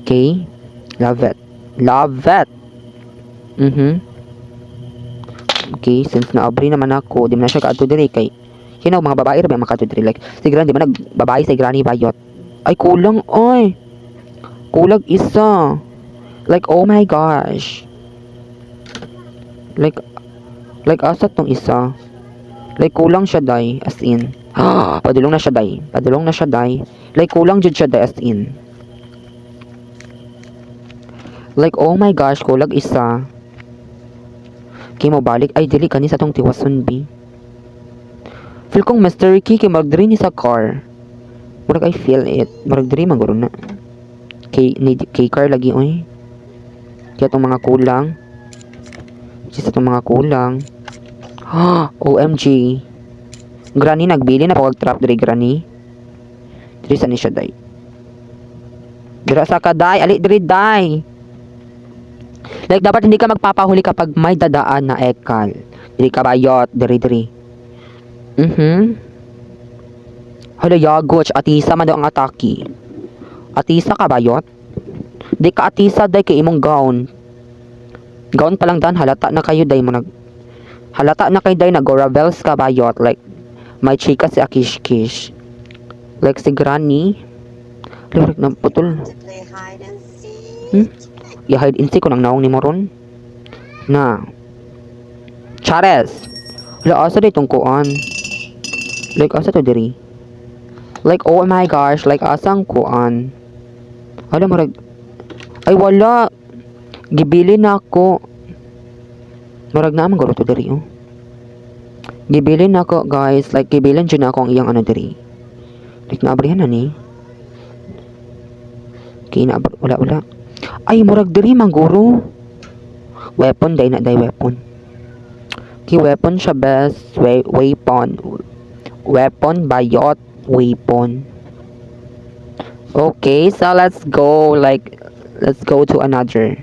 Okay. Love it. Okay, since naabri naman ako, di man na siya kaadto diri kay hinaw mga babae ra ba makaadto diri, like si Granny, di ba nagbabae si Granny bayot. Ay kulang, oy. Kulang isa. Like, oh my gosh. Like asa tong isa. Like, kulang siya, day, as in. Padulong na siya, day. Like, kulang jud siya, day, as in. Like, oh my gosh, kulang isa. Okay, mo balik. Ay, dili kani sa tong tiwason, B. Feel kong mystery key kay magdiri ni sa car. Murag I feel it. Murag diri maguro na. Kay car lagi, oy. Kaya tong mga kulang. Sa tong mga kulang. OMG. Granny, nagbili na pag trap diri, Granny. Diri sa ni siya, day. Dira sa ka, day. Ali, diri, day. Like, dapat hindi ka magpapahuli kapag may dadaan na ekal. Diri ka bayot, diri. Hala, yagoch, atisa man daw ang ataki. Atisa ka bayot? Di ka atisa, day, kay imong gown. Gown pa lang dan, halata na kayo, day mo Halata na kay day nag-rebels ka bayot. Like, may chika si Akish-Kish. Like si Granny. Lirik na putol. To play hide and seek. Hmm? I-hide and seek ko nang naong ni Moron. Na. Chares. Wala asa day tungkuan. Like asa to diri. Like oh my gosh. Like asang kuan. Alam marag. Ay wala. Gibili na ako. Marag na amang garo to diri oh. Gibilin na ako guys. Like gibilin dyan na ako ang iyang ano diri. Like naabrihan na ni. Okay wala. Ay murag diri mangguro. Weapon day na day weapon. Okay weapon siya best. Weapon. Weapon bayot. Weapon. Okay so let's go. Like let's go to another.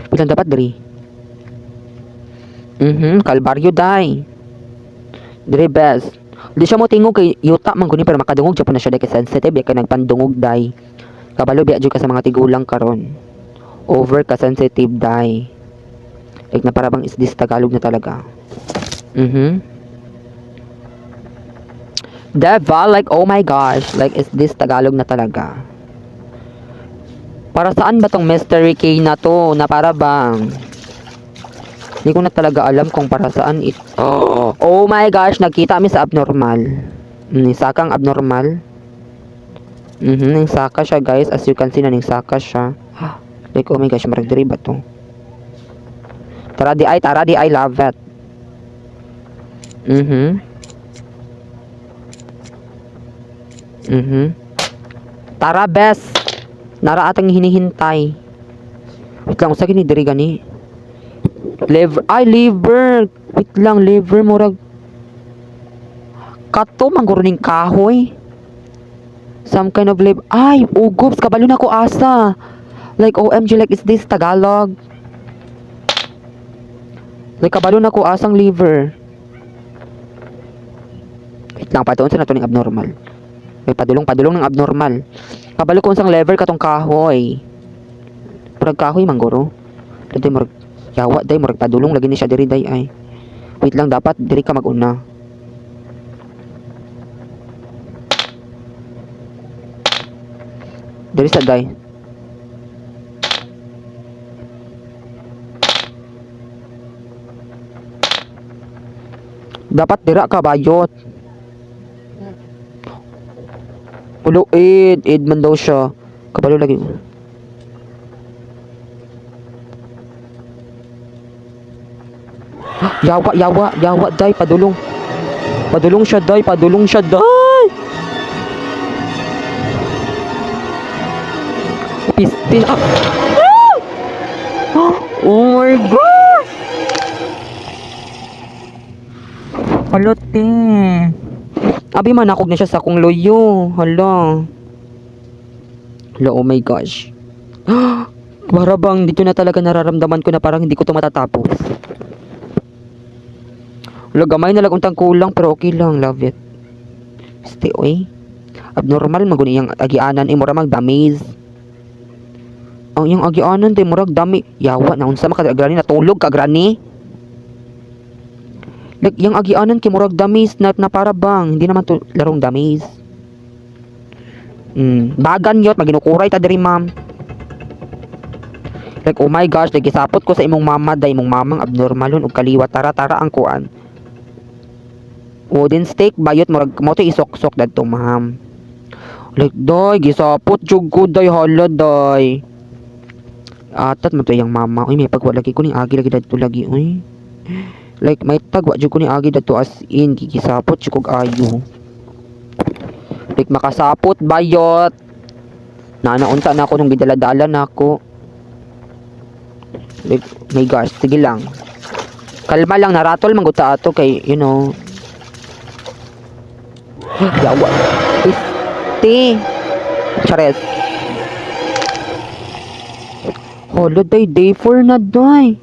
Bilang dapat diri. Kalbaryo day. Dire best. Di siya mo tingog kay yuta man guni pero makadungog siya po na siya day kay sensitive kay nagpandungog day. Kabalo biya jud ka sa mga tigulang karon. Over ka sensitive day. Like na parabang is this Tagalog na talaga. Deva like oh my gosh, like is this Tagalog na talaga. Para saan ba tong mystery K na to na para bang hindi ko na talaga alam kung para saan ito. Oh my gosh, nagkita kami sa abnormal. Sakang abnormal. Saka siya guys. As you can see na saka siya. Like oh my gosh, marag diri ba to? Tara di ay, love it. Tara best. Nara atang hinihintay. Wait lang, usa gini diri gani. Liver. Ay, liver. Wait lang, liver. Murag. Kato, mangguro ning kahoy. Some kind of liver. Ay, ugops. Kabalo na ko asa. Like, OMG, like, is this Tagalog? Like, kabalo na ko asang liver. Wait lang, patuon sa na to ning abnormal. May padulong ng abnormal. Kabalo ko unsang lever katong kahoy. Murag kahoy, mangguro. Dito, murag. Yawa day murag padulong lagi ni siya diri day ay. Wait lang dapat diri ka mag-una. Diri sa day. Dapat dira ka bayot. Ulo id man daw siya. Kabalo lagi. Yawa, day, padulong. Padulong siya, day. Pistin. Oh my God! Halote. Abi manakog na siya sa akong loyo. Hala, oh my gosh. Marabang dito na talaga nararamdaman ko na parang hindi ko to matatapos. Wala, gamay na lang untang kulang pero okay lang, love it. Stay oy. Abnormal maguni yang agianan mura mag damaze. Ang yang agianan day murag dami. Yawa na unsa maka grani natulog ka grani. Like yang agianan kay murag damaze na para bang hindi naman to larong damaze. Bagan yot maginukuray ta diri ma'am. Like oh my gosh, nagisapot ko sa imong mama day imong mamang abnormalon ug kaliwat tara ang kuan. Wooden steak bayot murag mo to isok-sok dadto ma'am. Like doy gisapot jud ko day hala day. Atat man to yang mama. Uy may pagwa lagi ko ning agi lagi dadto lagi uy. Like may tagwa jud ko ning agi dadto as in gigisapot jud kog ayo. Like makasapot bayot. Nanaunta na ako nung gidala-dala na ako. Like my gosh, sige lang. Kalma lang naratol mangguta ato kay you know. Yawa. Isti. Chares. Hala day 4 na day.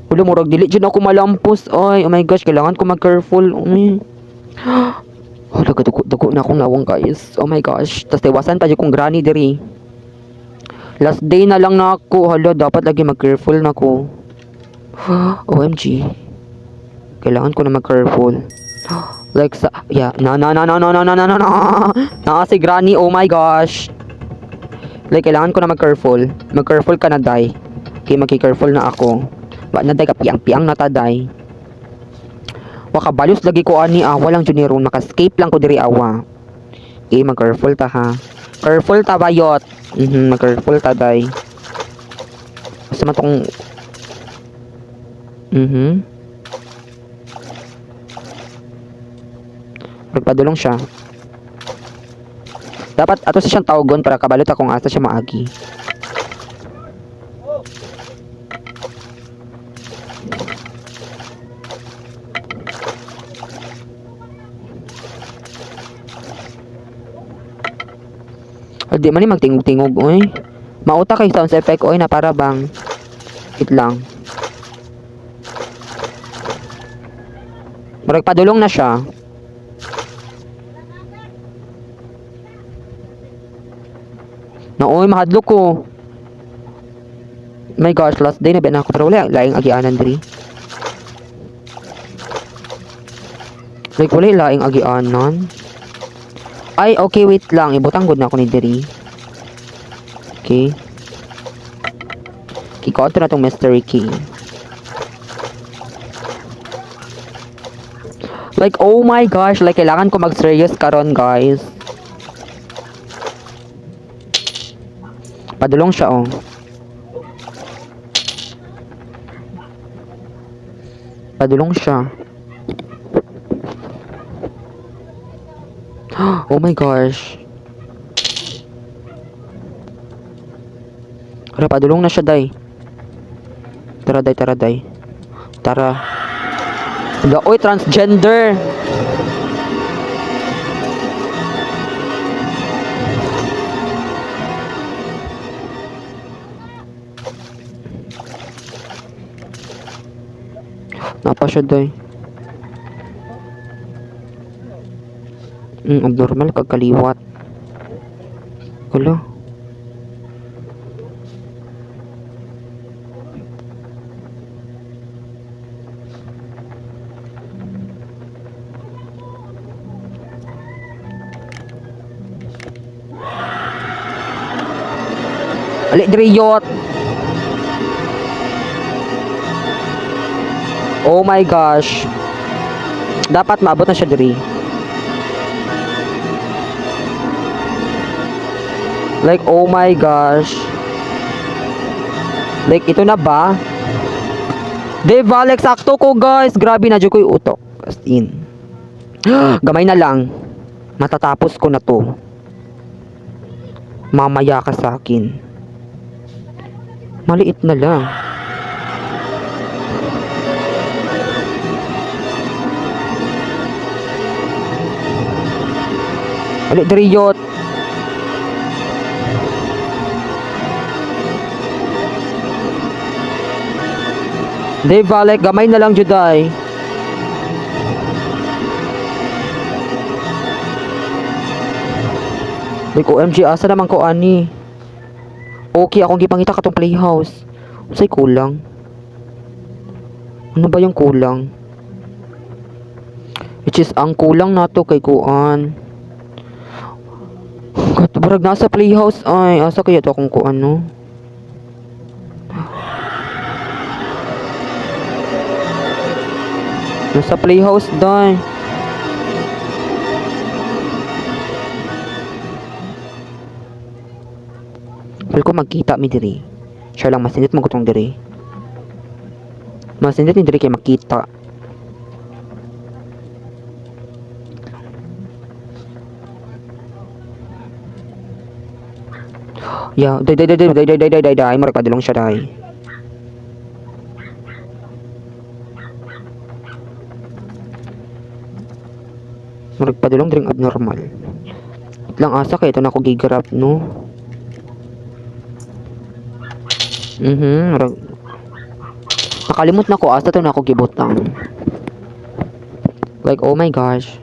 Wala murag dili dyan ako malampos. Ay, oh my gosh, kailangan ko mag-careful. Hala, dugo na akong nawang guys. Oh my gosh. Tapos tiwasan pa dyan kong granny diri. Last day na lang na ako. Hala, dapat lagi mag-careful na ako. OMG. Kailangan ko na mag-careful. Like sa... Yeah. No. Si Granny. Oh my gosh. Like, kailangan ko na mag-careful. Mag-careful ka na, day. Okay, mag-careful na ako. Ba na, day, kapiang-piang na ta, day. Wakabalos lagi ko ani, walang junior maka-escape lang ko diri awa. Okay, mag-careful ta, ha. Careful ta, bayot. Mag-careful ta, day. Basta matong... Magpadulong siya. Dapat ato sa siyang tawgon para kabalot akong asa siya maagi. Di man ni magtingog-tingog, oy. Mauta kay sound effect, oy, na para bang. Wait lang. Magpadulong na siya. Oy, mahadlok ko. My gosh, last day na ba na ako. Pero wala, laing agianan diri. Like, wala laing agianan. Ay, okay, wait lang. Ibutang good na ako ni diri. Okay. Kikoto na tong mystery key. Like, oh my gosh. Like, kailangan ko mag-serious karon, guys. Padulong siya, oh. Padulong siya. Oh my gosh. Tara, padulong na siya, day. Tara, day. Tara. Oy, transgender. Napa siya, day. Abnormal kagkaliwat. Wala. Ali, driyot. Oh my gosh. Dapat maabot na siya diri. Like, oh my gosh. Like, ito na ba? Diba, like, sakto ko, guys. Grabe na, dyan ko yung utok. As in. Gamay na lang. Matatapos ko na to. Mamaya ka sa akin. Maliit na lang. Ali, driyot. Diba, like, gamay na lang, Juday. Like, OMG, asa naman ko, ani. Okay, akong gipangita katong playhouse. Usay kulang. Ano ba yung kulang? Which is, ang kulang na to kay kuan. Barag nasa playhouse ay asa kaya to kung ano. Nasa playhouse dai. Wala ko magkita mi diri. Siya lang masinit mo gutong diri. Masinit ni diri kay makita. Yeah, day, marag padulong siya, day. Marag padulong dring abnormal. Lang asa kay ito na ako gigarap, no? Marag... Nakalimot na ko, asa to na ako gibutang. Like, oh my gosh.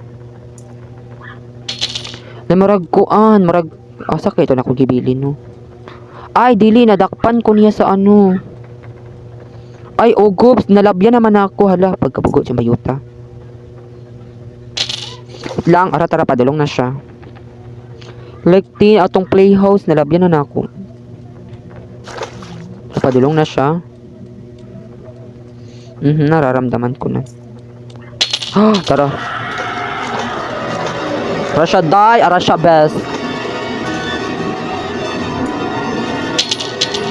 Na marag kuan, marag... Asa kay ito na ako gibilin, no? Ay, dili, nadakpan ko niya sa ano. Ay, Ogobs, nalabyan naman ako. Hala, pagkabugo siya bayuta. Wait lang, ara tara, padulong na siya. Like, atong playhouse, nalabyan na ako. Padulong na siya. Nararamdaman ko na. Tara. Ara siya die, ara siya best.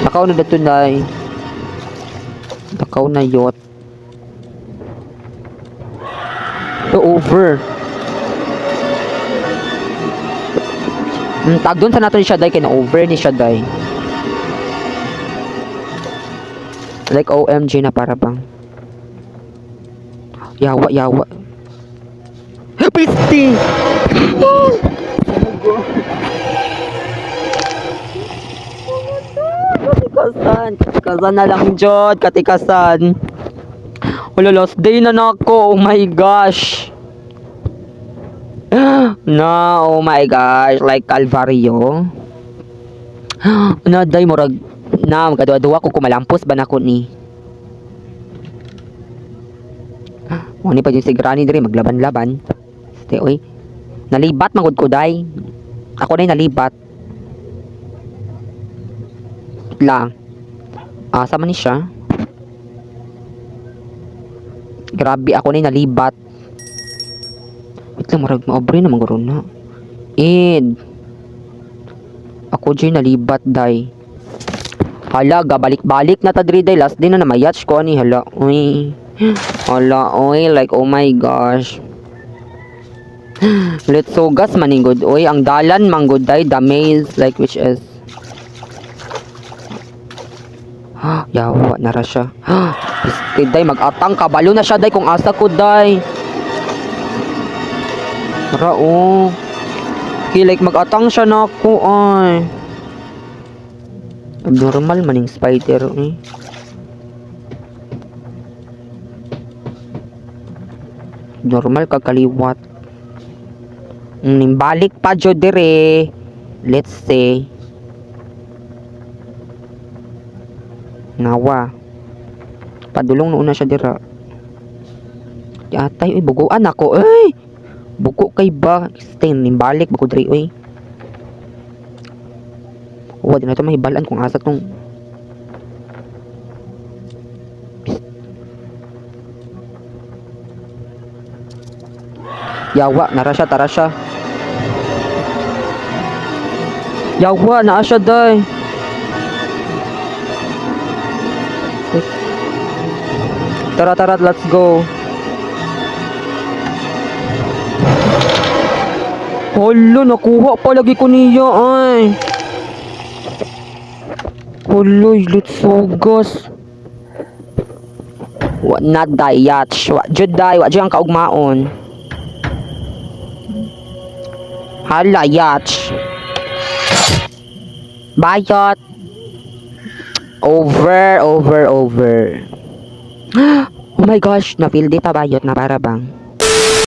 Takaw na dito na. Takaw na yot. So over. Tag doon sa nato ni Shaday kay na over ni Shaday. Like OMG na para bang. Yawa, yawa. Pisti! Katikasan. Katikasan na lang, Jod. Katikasan. Wala, last day na nako. Oh my gosh. No, oh my gosh. Like Calvario. Naday, murag. Na, magkadua-dua ko kumalampos ba nako ni. Muni pa yung si Granny diri maglaban-laban. Ste, oy. Nalibat magud ko, day. Ako na nalibat. Lang. Asa man ni siya? Grabe, ako na nalibat. Wait lang, marag maobre na maguro na. Ako dyan nalibat, day. Hala, gabalik-balik na ta diri, day. Last day na namayats ko ani. Hala, uy. Hala, uy. Like, oh my gosh. Let's so gas maningod, uy. Ang dalan manggod, day. The maze, like, which is yawa na ra siya. Piste, day, mag-atang kabalo na siya, day, kung asa ko, day. Tara, oh. Okay, like, mag-atang siya na ako, ay. Abnormal maning spider, eh. Normal kagaliwat. Balik pa, jo, dire. Let's say. Nawa. Padulong na una siya dira. Yatay, uy, buguan ako. Ay! Bugo kay ba? Stay, nimbalik, bugo diri, uy. Di na ito mahibalan kung asa tong. Yawa, nara siya, tara siya. Yawa, naa siya, day. Tara, tara, let's go. Hala, nakuha pa lagi ko niya, ay. Hala, let's go, gas. Wa na dayat. Wa jud day, wa jud ang kaugmaon. Hala, yatch. Bayot. Over. Oh my gosh, na-feel di pa bayot na para bang.